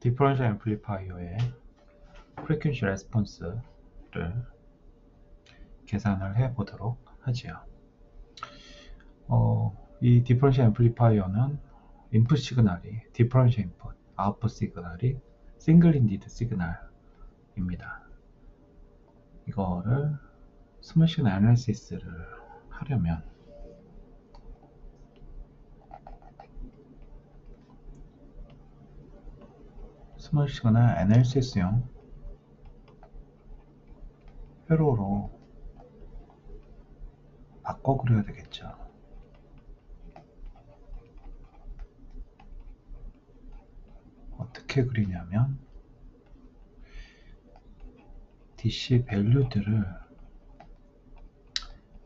디퍼런셜 앰플리파이어의 프리퀀시 레스폰스를 계산을 해 보도록 하지요. 이 디퍼런셜 앰플리파이어는 인풋 시그널이 디퍼런셜 인풋, 아웃풋 시그널이 싱글 인디드 시그널입니다. 이거를 스몰 시그널 애널리시스를 하려면 스몰 시그널 애널리시스용 회로로 바꿔 그려야 되겠죠. 어떻게 그리냐면 DC 밸류들을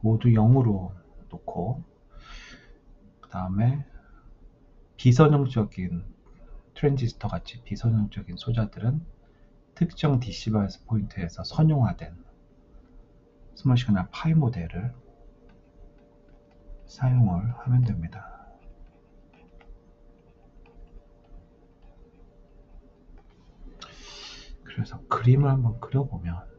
모두 0으로 놓고 그 다음에 비선형적인 트랜지스터 같이 비선형적인 소자들은 특정 DC 바이스 포인트에서 선용화된 스몰 시그널 파이 모델을 사용을 하면 됩니다. 그래서 그림을 한번 그려보면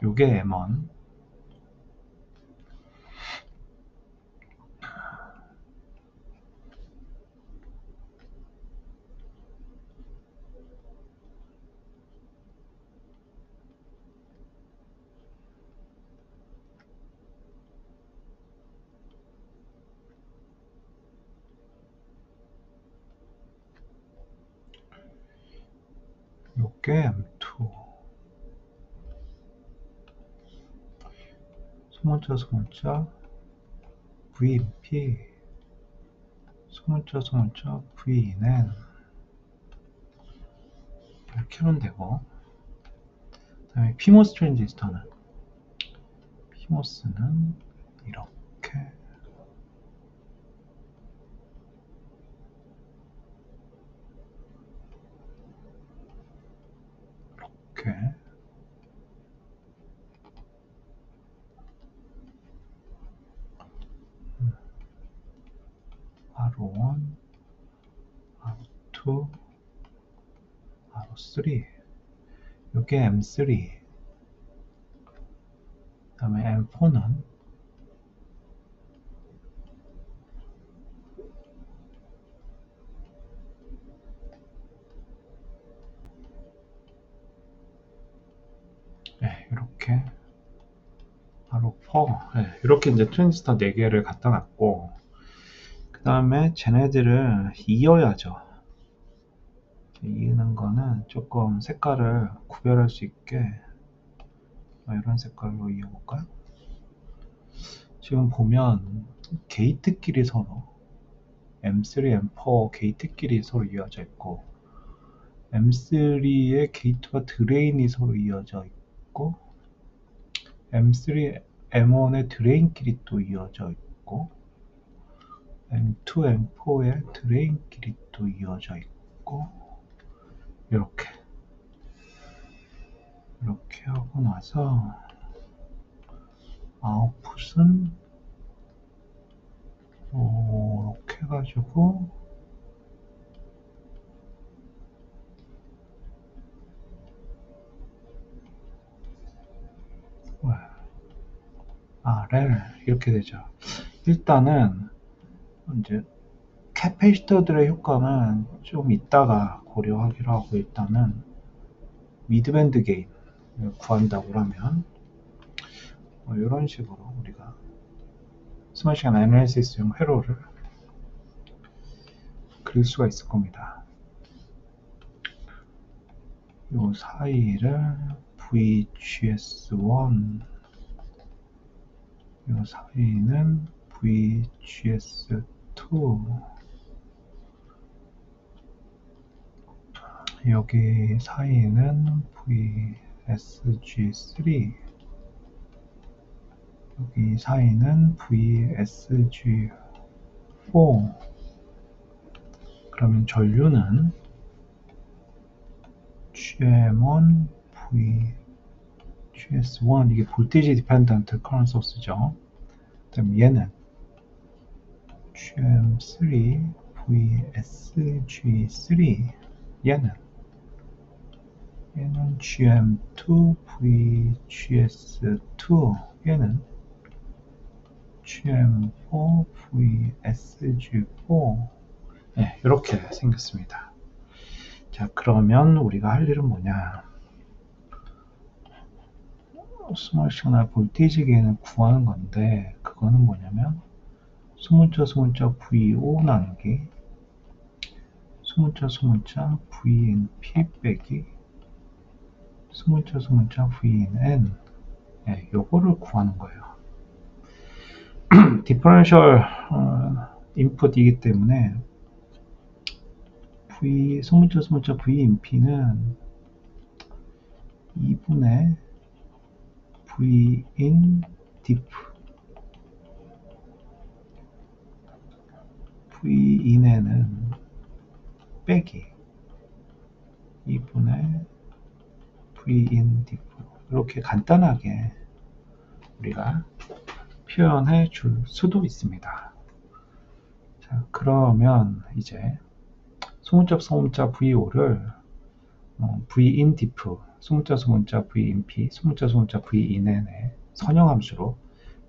요게 M1, 요게 M2, 소문자 VP, 소문자 VNN 이렇게 하면 되고, 그 다음에 PMOS 트랜지스터는 PMOS는 이렇게 R1, R2, R3, 요게 M3, 그 다음에 M4는 이렇게 R4, 이렇게 이제 트랜지스터 4개를 갖다 놨고, 그 다음에 쟤네들을 이어야죠. 이는 거는 조금 색깔을 구별할 수 있게 이런 색깔로 이어볼까요? 지금 보면 게이트끼리 서로 M3, M4 게이트끼리 서로 이어져 있고, M3의 게이트와 드레인이 서로 이어져 있고, M3, M1의 드레인끼리 또 이어져 있고, M2, M4의 드레인끼리 또 이어져 있고, 이렇게 하고 나서 아웃풋은 이렇게 해가지고 렐 이렇게 되죠. 일단은 이제 캐패시터들의 효과는 좀 이따가 고려하기로 하고, 일단은 미드밴드 게인을 구한다고 하면 이런 식으로 우리가 스몰 시그널 애널리시스용 회로를 그릴 수가 있을 겁니다. 요 사이를 VGS1, 요 사이는 VGS2, 여기 사이는 VSG3, 여기 사이는 VSG4, 그러면 전류는 GM1 V GS1 이게 볼테이지 디펜던트 커런트 소스죠. 그다음 얘는 GM3 VSG3 얘는 GM2 VGS2 얘는 GM4 VSG4 네, 이렇게 생겼습니다. 자, 그러면 우리가 할 일은 뭐냐? 스몰 시그널 볼테이지 게인을 구하는 건데 그거는 뭐냐면 소문자 VO 나누기 소문자 VNP 빼기 소문자 VNN 네, 요거를 구하는 거예요. 디퍼런셜 인풋이기 때문에 소문자 VNP는 2분의 Vin diff Vin에는 빼기 2분의 Vin diff 이렇게 간단하게 우리가 표현해 줄 수도 있습니다. 자, 그러면 이제 소문자 VO를 Vin diff 소문자 VNP 소문자 VNN의 선형함수로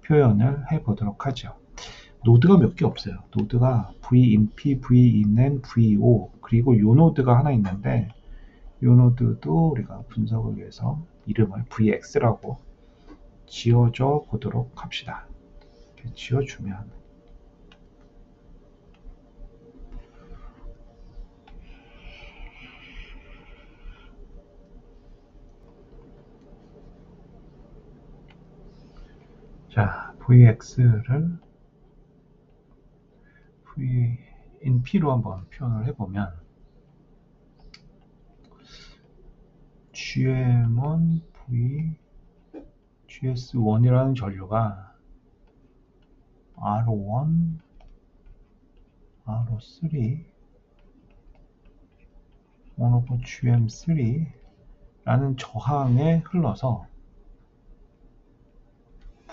표현을 해 보도록 하죠. 노드가 몇 개 없어요. 노드가 VNP, VNN, VO 그리고 요 노드가 하나 있는데 요 노드도 우리가 분석을 위해서 이름을 VX라고 지어줘 보도록 합시다. 이렇게 지어주면 자, VX를 VNP로 한번 표현을 해보면 GM1 V GS1이라는 전류가 R1 R3 1over GM3 라는 저항에 흘러서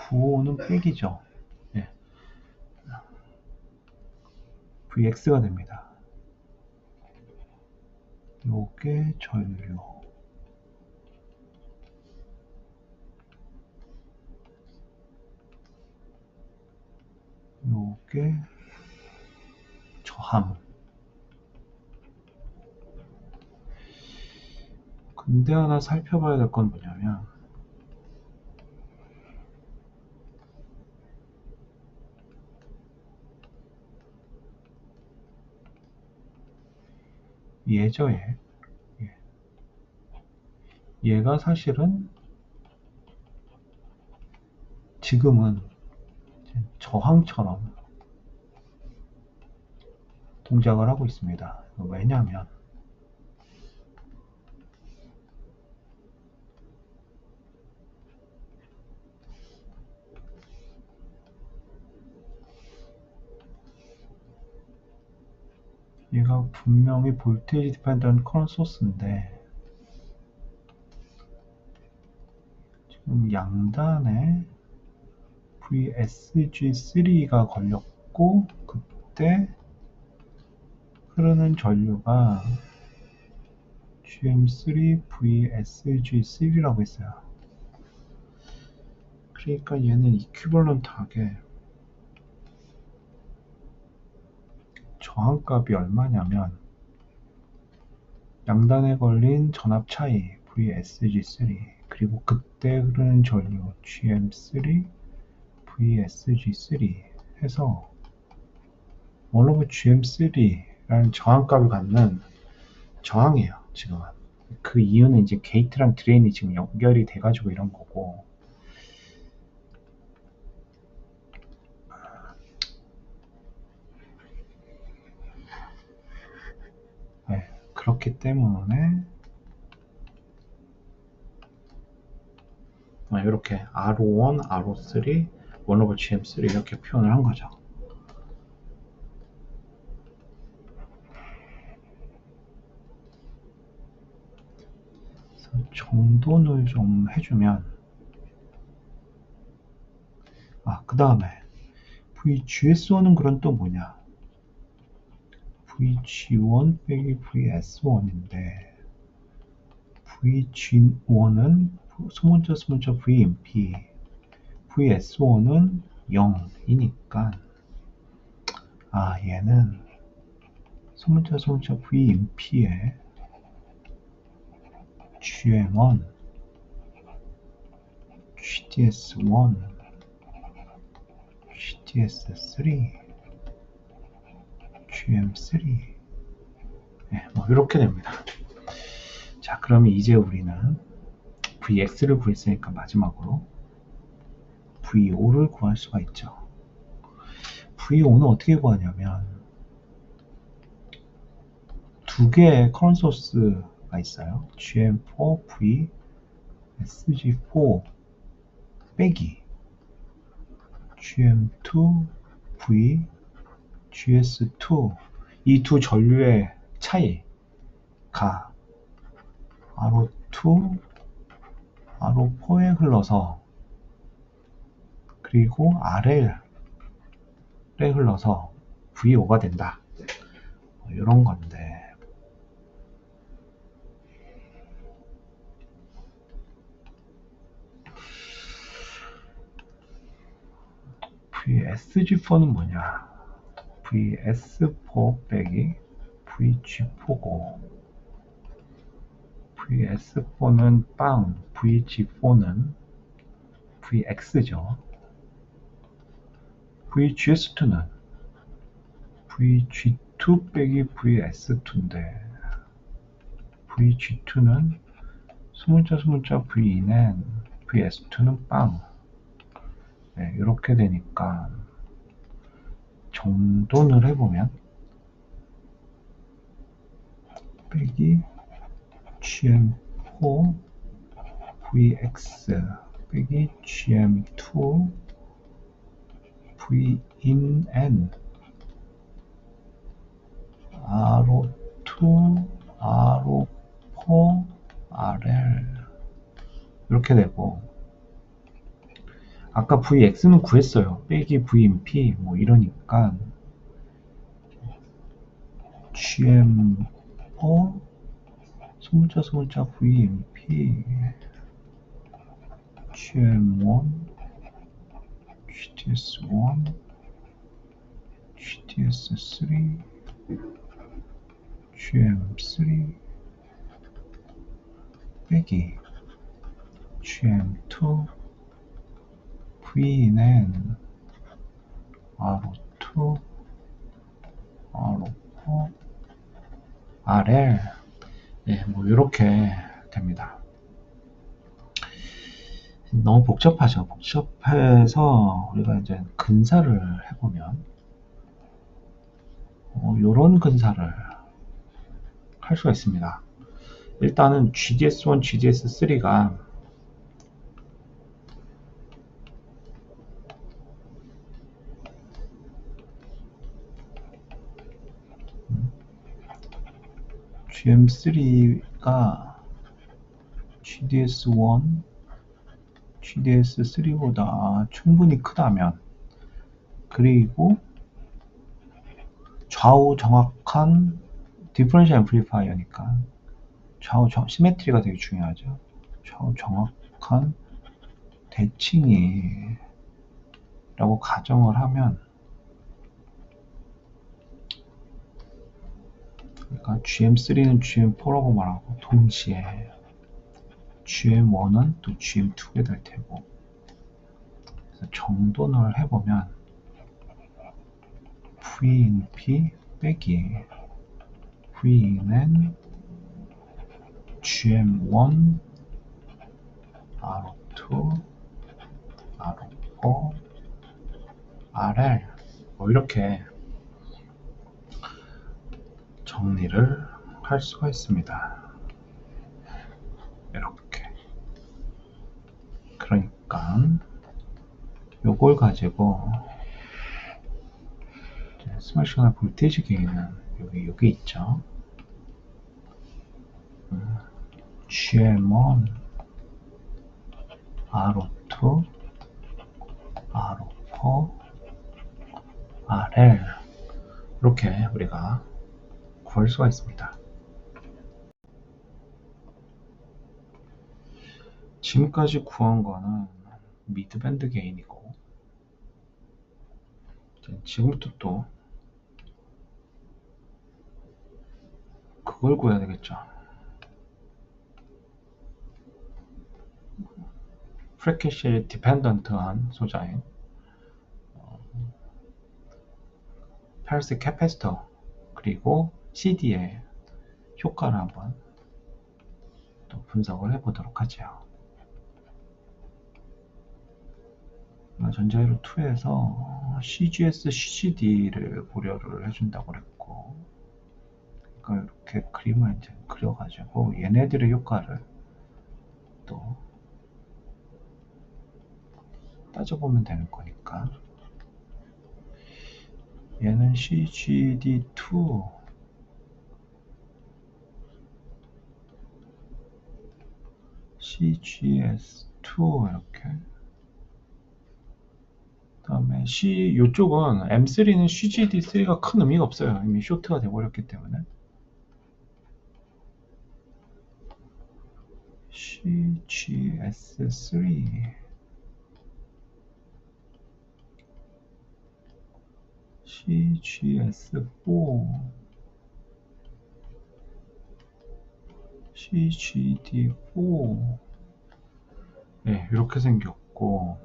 VO는 빼기죠. 예. VX가 됩니다. 요게 전류 요게 저항. 근데 하나 살펴봐야 될 건 뭐냐면 얘저에 얘가 사실은 지금은 저항처럼 동작을 하고 있습니다. 왜냐하면 얘가 분명히 볼테이지 디펜던트 커런트 소스인데 지금 양단에 VSG3가 걸렸고 그때 흐르는 전류가 GM3 VSG3라고 했어요. 그러니까 얘는 이퀴벌런트하게 저항값이 얼마냐면 양단에 걸린 전압 차이 VSG3 그리고 그때 흐르는 전류 GM3 VSG3 해서 1over GM3라는 저항값을 갖는 저항이에요. 지금은 그 이유는 이제 게이트랑 드레인이 지금 연결이 돼가지고 이런 거고 네, 그렇기 때문에 이렇게 R1, R3, 1 over GM3 이렇게 표현을 한 거죠. 정돈을 좀 해주면, 그 다음에 VGS1은 그럼 또 뭐냐? VG1 빼기 VS1인데, VG1은 소문자 V인피, VS1은 0이니까, 얘는 소문자 V인피에 GM1, GDS1, GDS3, GM3, 뭐 이렇게 됩니다. 자, 그러면 이제 우리는 VX를 구했으니까 마지막으로 V5를 구할 수가 있죠. V5는 어떻게 구하냐면 두 개의 커런트 소스가 있어요. GM4 V SG4 빼기 GM2 V GS2, 이 두 전류의 차이가 R02, R4에 흘러서 그리고 RL에 흘러서 V5가 된다. 이런 건데, VSG4는 뭐냐? VS4 빼기 VG4고, VS4는 빵, VG4는 VX죠. VGS2는 VG2 빼기 VS2인데, VG2는 소문자 V는 VS2는 빵. 이렇게 되니까 정돈을 해보면 빼기 GM4 VX 빼기 GM2 VIN R2 R4 RL 이렇게 되고, 아까 VX는 구했어요. 빼기 V인P 뭐 이러니까 GM4 소문자 V인P GM1 GDS1 GDS3 GM3 빼기 GM2 V는 R2 R4 RL 뭐 이렇게 됩니다. 너무 복잡하죠. 복잡해서 우리가 이제 근사를 해보면 요런 근사를 할 수가 있습니다. 일단은 GDS1, GDS3가 GM3가 GDS1, GDS3보다 충분히 크다면, 그리고 좌우 정확한 디퍼런셜 앰플리파이어니까 좌우 시메트리가 되게 중요하죠. 좌우 정확한 대칭이 라고 가정을 하면, 그러니까 GM3는 GM4라고 말하고 동시에 GM1은 또 GM2가 될 테고, 그래서 정돈을 해보면 V인P 빼기 V는 GM1 R2 R4 RL 뭐 이렇게 정리를 할 수가 있습니다. 이렇게. 그러니까 요걸 가지고 스마시거나 볼테이지 게인은 여기 있죠. GM1 R02 R04 RL 이렇게 우리가 구할 수가 있습니다. 지금까지 구한 거는 미드밴드 게인이고, 지금부터 또 그걸 구해야 되겠죠. 프리퀴시 디펜던트한 소자인 페르시 캐패시터 그리고 CD의 효과를 한번 또 분석을 해보도록 하죠. 전자회로 2에서 CGS, CGD를 고려를 해준다고 그랬고, 그러니까 이렇게 그림을 이제 그려가지고 얘네들의 효과를 또 따져보면 되는 거니까, 얘는 CGD2 CGS2 이렇게, 그 다음에 이쪽은 M3는 CGD3가 큰 의미가 없어요. 이미 쇼트가 돼버렸기 때문에. CGS3 CGS4 CGD4 네, 이렇게 생겼고,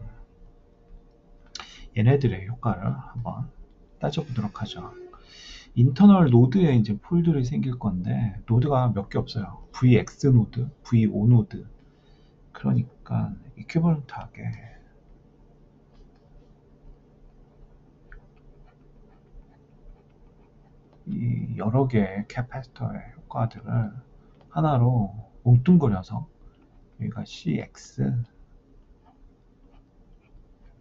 얘네들의 효과를 한번 따져보도록 하죠. 인터널 노드에 이제 폴들이 생길 건데, 노드가 몇 개 없어요. VX 노드, VO 노드. 그러니까 이퀴벌런트하게 이 여러 개의 캐패시터의 효과들을 하나로 뭉뚱그려서, 여기가 CX,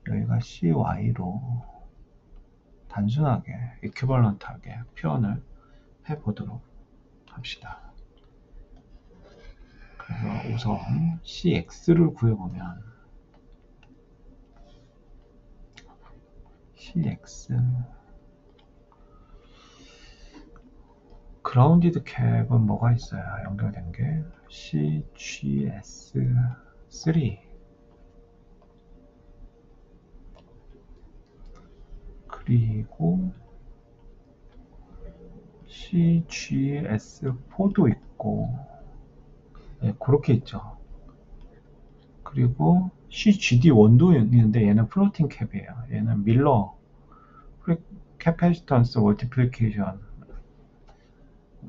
여기가 CY로 단순하게 이퀴벌런트하게 표현을 해보도록 합시다. 그래서 우선 CX를 구해보면, CX 그라운디드 캡은 뭐가 있어요? 연결된 게 CGS3 그리고 CGS4도 있고, 네, 그렇게 있죠. 그리고 CGD1도 있는데 얘는 플로팅 캡이에요. 얘는 밀러 캐패시턴스 멀티플리케이션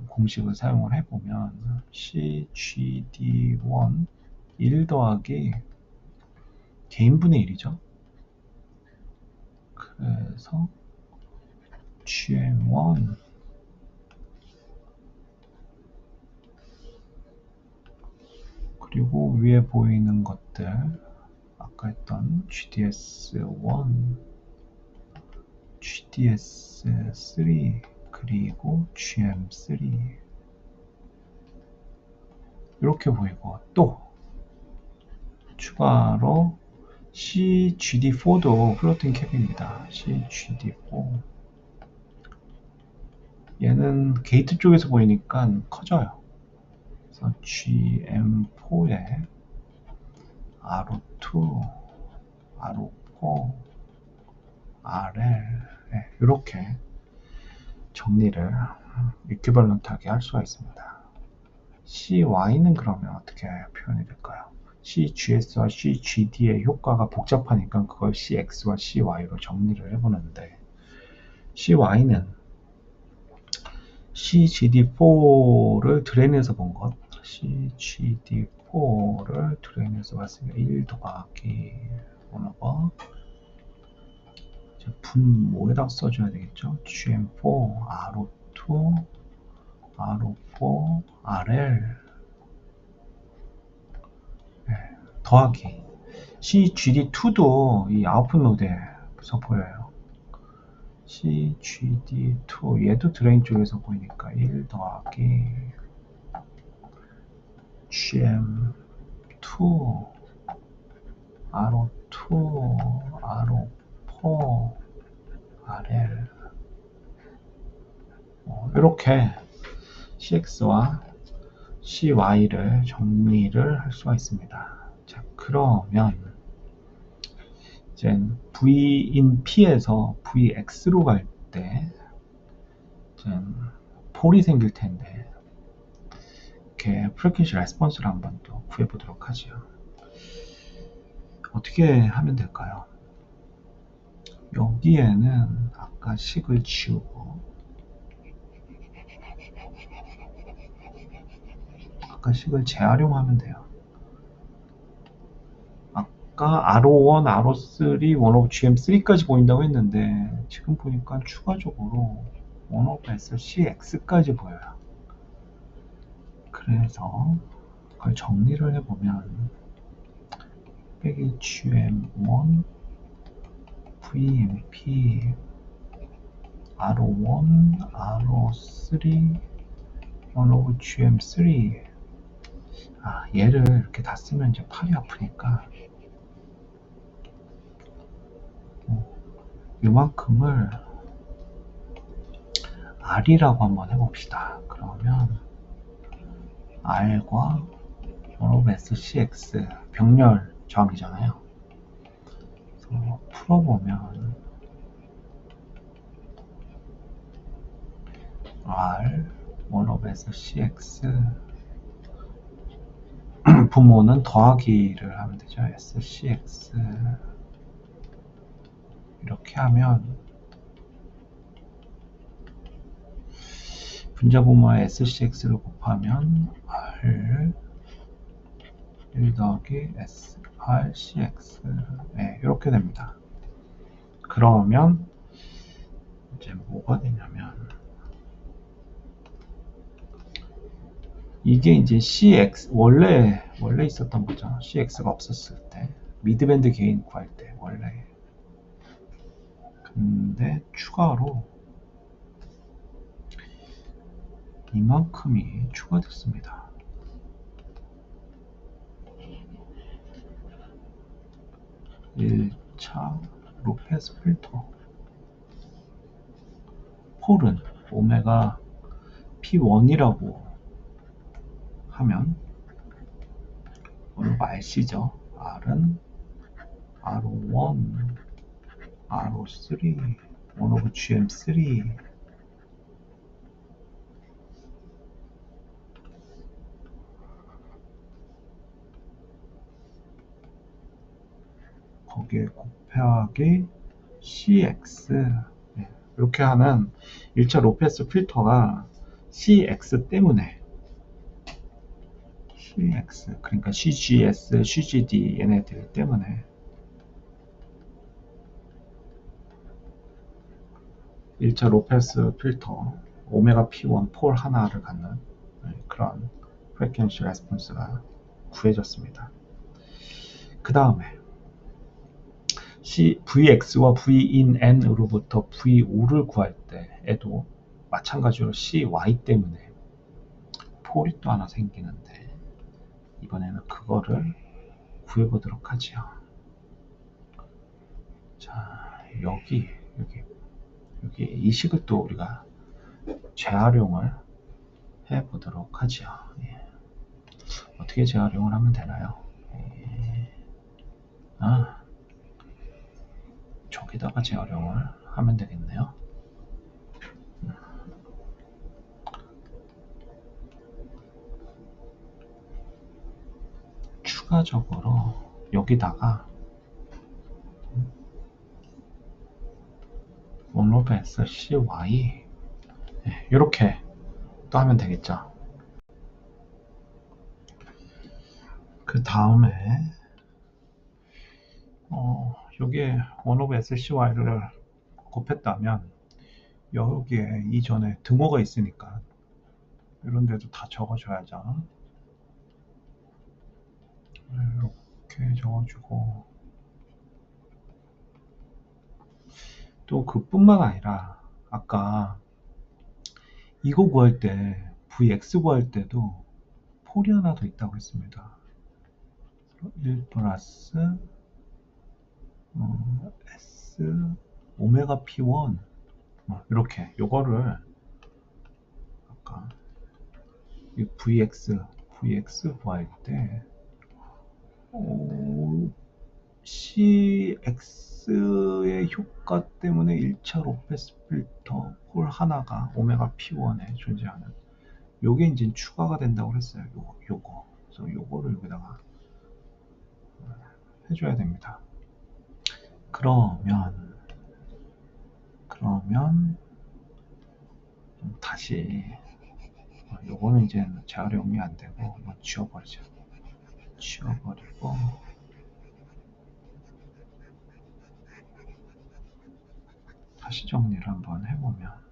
공식을 사용을 해보면 CGD1 1 더하기 개인분의 1이죠. 그래서 GM1 그리고 위에 보이는 것들 아까 했던 GDS1 GDS3 그리고 GM3 이렇게 보이고, 또 추가로 CGD4도 플로팅 캡입니다. CGD4 얘는 게이트 쪽에서 보이니까 커져요. 그래서 GM4에 R02, R04, RL 이렇게 정리를 이퀴벌런트하게 할 수가 있습니다. CY는 그러면 어떻게 표현이 될까요? CGS와 CGD의 효과가 복잡하니까 그걸 CX와 CY로 정리를 해보는데, CY는 CGD4를 드레인에서 본 것, CGD4를 드레인에서 봤으니까 1 더하기 뭐라고 분 뭐에다 써줘야 되겠죠? GM4, R02, R04, RL 네, 더하기 CGD2도 이 아웃풋 노드에서 보여요. CGD2 얘도 드레인 쪽에서 보이니까 1 더하기 gm2 ro2 ro4 rl 이렇게 cx와 cy를 정리를 할 수가 있습니다. 자, 그러면 이제 v인 p에서 vx로 갈 때 폴이 생길 텐데 이렇게 프리퀀시 레스폰스를 한번 또 구해 보도록 하죠. 어떻게 하면 될까요? 여기에는 아까 식을 지우고 아까 식을 재활용하면 돼요. 아까 R01, R03, 1of GM3까지 보인다고 했는데 지금 보니까 추가적으로 1of SCX까지 보여요. 그래서 그걸 정리를 해보면 빼기 GM1 VMP R01, R03, 1of GM3 얘를 이렇게 다 쓰면 이제 팔이 아프니까 이만큼을 R이라고 한번 해봅시다. 그러면 R과 1of SCX 병렬 저항이잖아요. 그래서 풀어보면 R 1of SCX 부모는 더하기를 하면 되죠. SCX 이렇게 하면 분자분모의 SCX를 곱하면 R 1 더하기 SRCX 이렇게 됩니다. 그러면 이제 뭐가 되냐면 이게 이제 CX 원래 있었던 거죠. CX가 없었을 때 미드밴드 게인 구할 때 원래. 근데 추가로 이만큼이 추가됐습니다. (1차) 로페스 필터 폴은 오메가 P1이라고 하면 오메가 RC죠. R은 R01, R03, 1of GM3 거기에 곱하기 CX 이렇게 하는 1차 로페스 필터가 CX 때문에 CX 그러니까 CGS, CGD 얘네들 때문에 1차 로페스 필터 오메가 P1 폴 하나를 갖는 그런 프리퀀시 레스폰스가 구해졌습니다. 그 다음에 Vx와 V인 N으로부터 V5를 구할 때에도 마찬가지로 CY 때문에 폴이 또 하나 생기는데 이번에는 그거를 구해보도록 하죠. 자, 여기 이 식을 또 우리가 재활용을 해보도록 하죠. 어떻게 재활용을 하면 되나요? 저기다가 재활용을 하면 되겠네요. 추가적으로 여기다가 원로브 SCY 이렇게 또 하면 되겠죠. 그 다음에 여기에 원오브 SCY를 곱했다면 여기에 이전에 등호가 있으니까 이런 데도 다 적어줘야죠. 이렇게 적어주고 또 그뿐만 아니라 아까 이거 구할 때 VX 구할 때도 폴이 하나 더 있다고 했습니다. 1 플러스 S 오메가 P1 이렇게 요거를 아까 이 VX 구할 때 CX의 효과 때문에 1차 로페스 필터 폴 하나가 오메가 P1에 존재하는 요게 이제 추가가 된다고 했어요. 요거. 그래서 요거를 여기다가 해줘야 됩니다. 그러면 다시 요거는 이제 재활용이 안 되고 지워버리죠. 지워버리고 다시 정리를 한번 해보면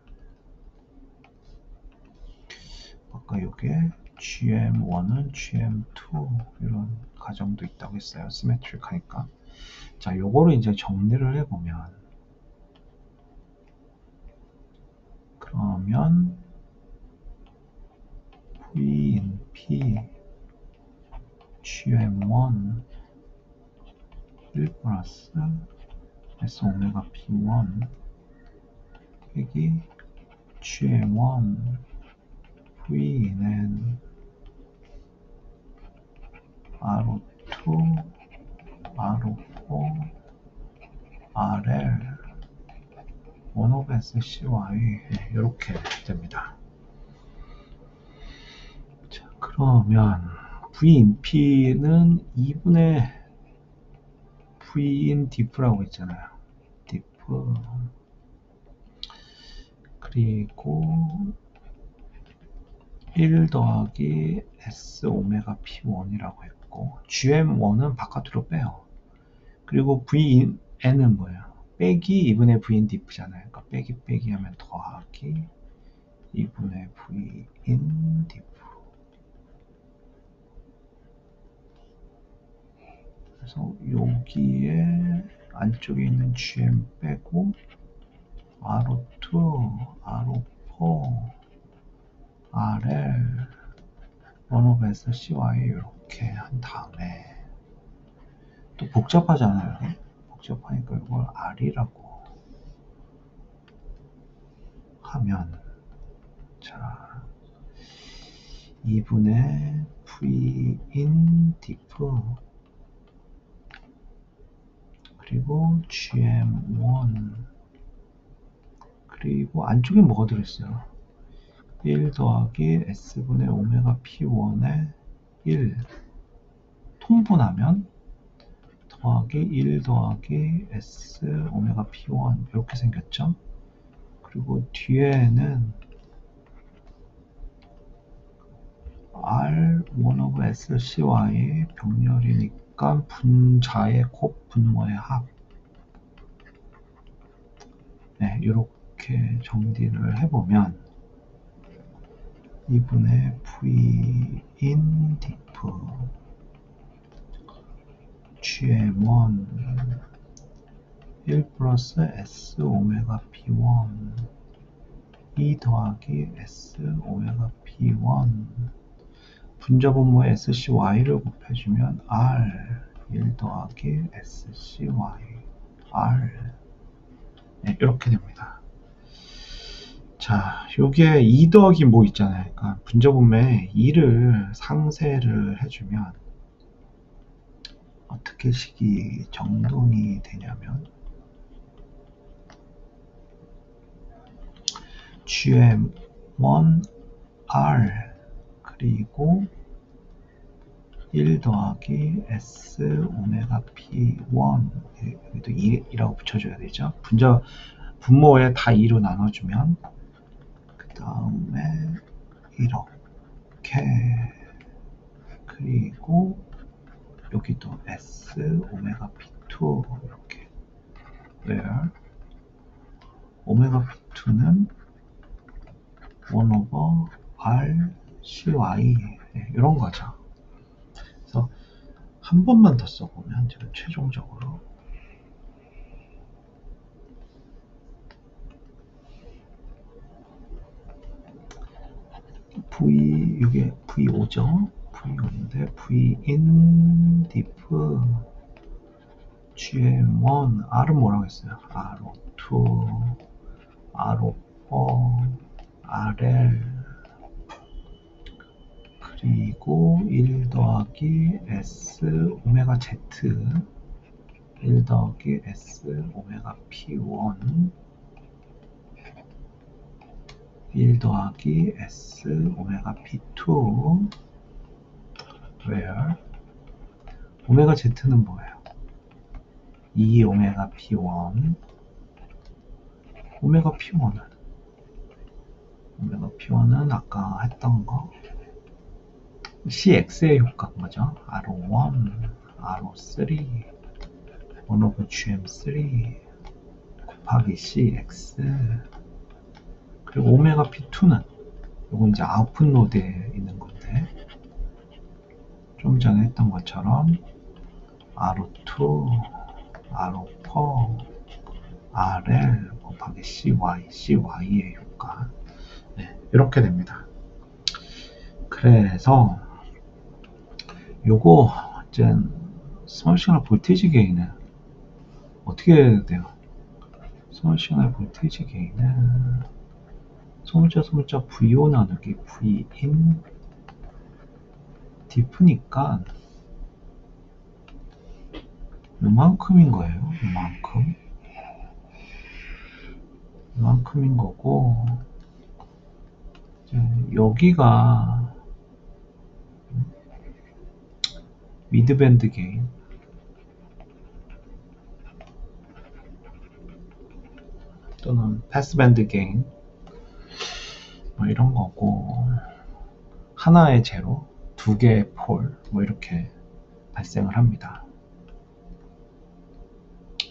아까 요게 GM1은 GM2 이런 가정도 있다고 했어요. 시메트릭 하니까. 자, 요거를 이제 정리를 해보면 그러면 V in P GM1 1 플러스 S 오메가 P1 빼기 GM1 V in R02 R04 RL 1 over SCY 이렇게 됩니다. 자, 그러면 V in P는 2분의 V in diff라고 있잖아요. diff 그리고 1 더하기 S 오메가 P1이라고 했고 GM1은 바깥으로 빼요. 그리고 V in N은 뭐예요? 빼기 2분의 V in diff잖아요. 그러니까 빼기 하면 더하기 2분의 V in diff. 그래서 여기에 안쪽에 있는 GM 빼고 R02, R04, RL, 1 over SCY 이렇게 한 다음에 또 복잡하잖아요. 복잡하니까 이걸 R이라고 하면 자 2분의 V in diff 그리고 GM1 그리고 안쪽에 뭐가 들어있어요? 1 더하기 S분의 오메가 P1에 1 통분하면 더하기 1 더하기 S 오메가 P1 이렇게 생겼죠? 그리고 뒤에는 R 1 over SCY 병렬이니까 분자의 곱 분모의 합 네, 이렇게 정리를 해보면 2분의 V in diff GM1 1 플러스 S 오메가 P1 2 더하기 S 오메가 P1 분자 분모의 SCY를 곱해주면 R 1 더하기 SCY R 네, 이렇게 됩니다. 자, 요게 2 더하기 뭐 있잖아요. 그러니까 분자 분모에 2를 상쇄를 해주면 어떻게 식이 정돈이 되냐면 GM1 R 그리고 1 더하기 S 오메가 P1 여기도 2라고 붙여줘야 되죠. 분모에 다 2로 나눠주면 그 다음에 이렇게 그리고 여기도 S 오메가 P2 이렇게 where 오메가 P2는 1 over R CY 이런 거죠. 그래서 한 번만 더 써보면 제가 최종적으로 이게 V5죠. V5인데 Vin diff GM1 R은 뭐라고 했어요? R2 R4 RL 그리고 1 더하기 S 오메가 Z 1 더하기 S 오메가 P1 1 더하기 S 오메가 P2 where 오메가 Z는 뭐예요? 2 오메가 P1 오메가 P1은 아까 했던 거 CX의 효과인 거죠. R1, R3 1 over GM3 곱하기 CX 그리고 오메가 P2는 이거 이제 아웃풋 노드에 있는 건데 좀 전에 했던 것처럼 R2, R4, RL 곱하기 CY의 효과 네, 이렇게 됩니다. 그래서 요거 이제 스몰 시그널 볼테이지 게인은 어떻게 돼요? 스몰 시그널 볼테이지 게인은 소문자 VO 나누기 Vin diff니까 요만큼인 거예요. 요만큼인 거고 이제 여기가 미드밴드 게인 또는 패스밴드 게인 뭐 이런 거고 하나의 제로, 두 개의 폴 뭐 이렇게 발생을 합니다.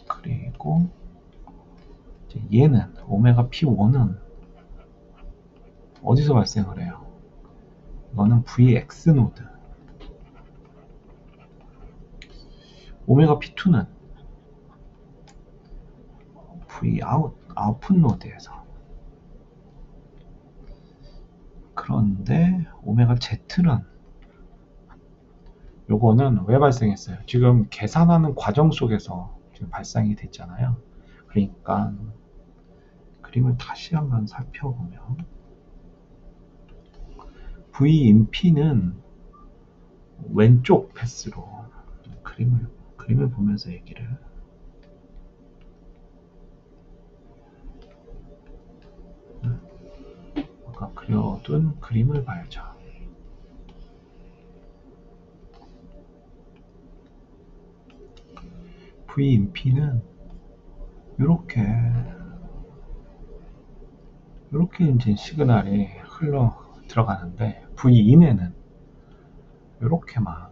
그리고 이제 얘는 오메가 P1은 어디서 발생을 해요? 이거는 VX 노드 오메가 P2는 아웃풋 노드에서 그런데 오메가 Z는 요거는 왜 발생했어요? 지금 계산하는 과정 속에서 지금 발생이 됐잖아요. 그러니까 그림을 다시 한번 살펴보면 V인P는 왼쪽 패스로 그림을 보면서 얘기를 아까 그려둔 그림을 봐야죠. V인P는 이렇게 이제 시그널이 흘러 들어가는데 Vin에는 이렇게만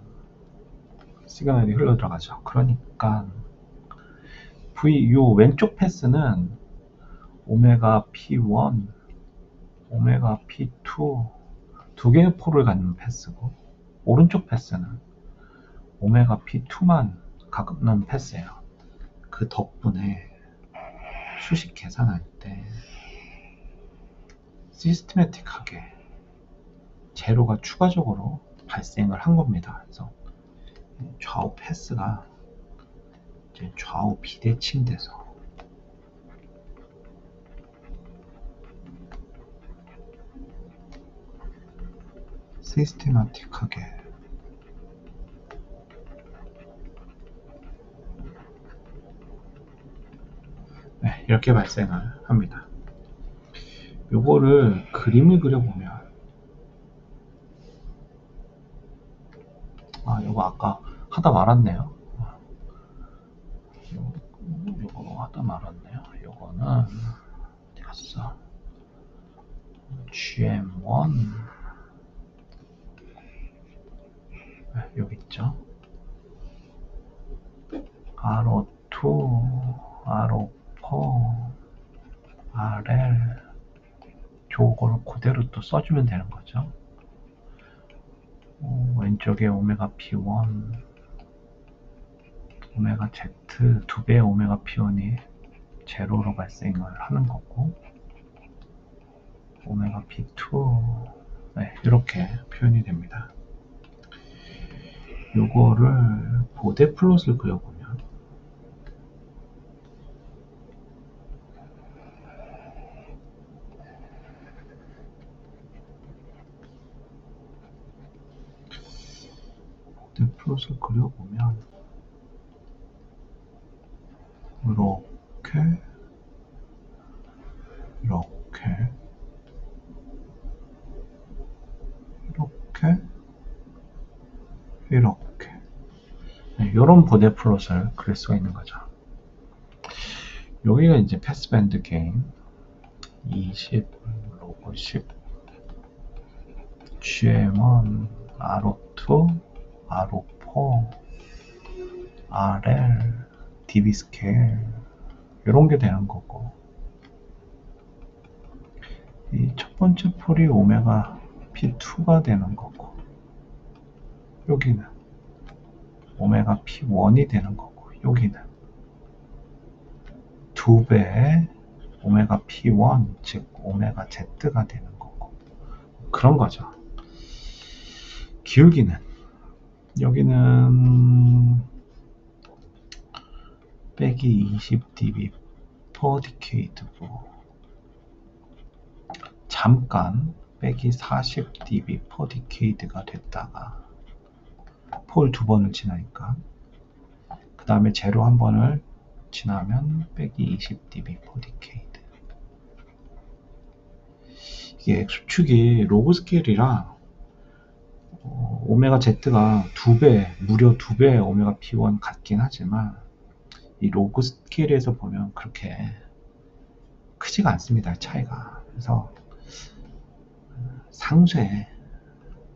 시그널이 흘러 들어가죠. 그러니까 요 왼쪽 패스는 오메가 P1, 오메가 P2 두 개의 폴을 갖는 패스고 오른쪽 패스는 오메가 P2만 갖는 패스예요. 그 덕분에 수식 계산할 때 시스테매틱하게 제로가 추가적으로 발생을 한 겁니다. 그래서 좌우 패스가 이제 좌우 비대칭돼서 시스테매틱하게 네, 이렇게 발생을 합니다. 요거를 그림을 그려보면 요거 아까 하다 말았네요. 요거 하다 말았네요. 요거는 어디 갔어? GM1 네, 여기 있죠. R2, R4, RL 저거를 그대로 또 써주면 되는 거죠. 왼쪽에 오메가 P1, 오메가 Z 두 배의 오메가 P1이 제로로 발생을 하는 거고 오메가 P2 네, 이렇게 표현이 됩니다. 요거를 보데 플롯을 그려보면 보데 플롯을 그려보면 이렇게 이렇게 이렇게 이렇게 이런 보데 플롯을 그릴 수가 있는 거죠. 여기가 이제 패스밴드 게인 20 로고 10 GM1 R02 R04 RL DB 스케일 이런 게 되는 거고, 이 첫 번째 폴이 오메가 P2가 되는 거고, 여기는 오메가 P1이 되는 거고, 여기는 2배의 오메가 P1 즉 오메가 Z가 되는 거고, 그런 거죠. 기울기는 여기는 빼기 20dB per decade고, 잠깐 빼기 40dB per decade가 됐다가 폴 두 번을 지나니까, 그 다음에 제로 한 번을 지나면 빼기 20dB per decade. 이게 수축이 로그 스케일이라 오메가 Z가 2배, 무려 2배의 오메가 P1 같긴 하지만 이 로그 스케일에서 보면 그렇게 크지가 않습니다, 차이가. 그래서 상쇄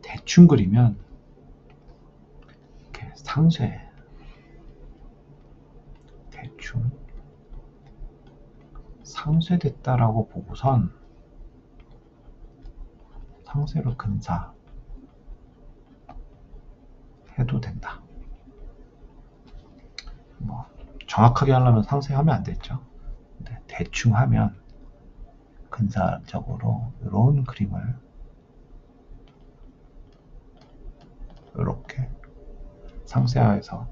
대충 그리면 이렇게 상쇄 대충 상쇄됐다라고 보고선 상쇄로 근사 해도 된다. 뭐 정확하게 하려면 상쇄하면 안 됐죠. 근데 대충 하면 근사적으로 이런 그림을 이렇게 상쇄하여서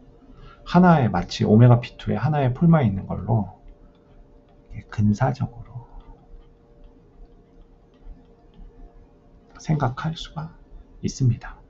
하나의 마치 오메가 P2에 하나의 폴만 있는 걸로 근사적으로 생각할 수가 있습니다.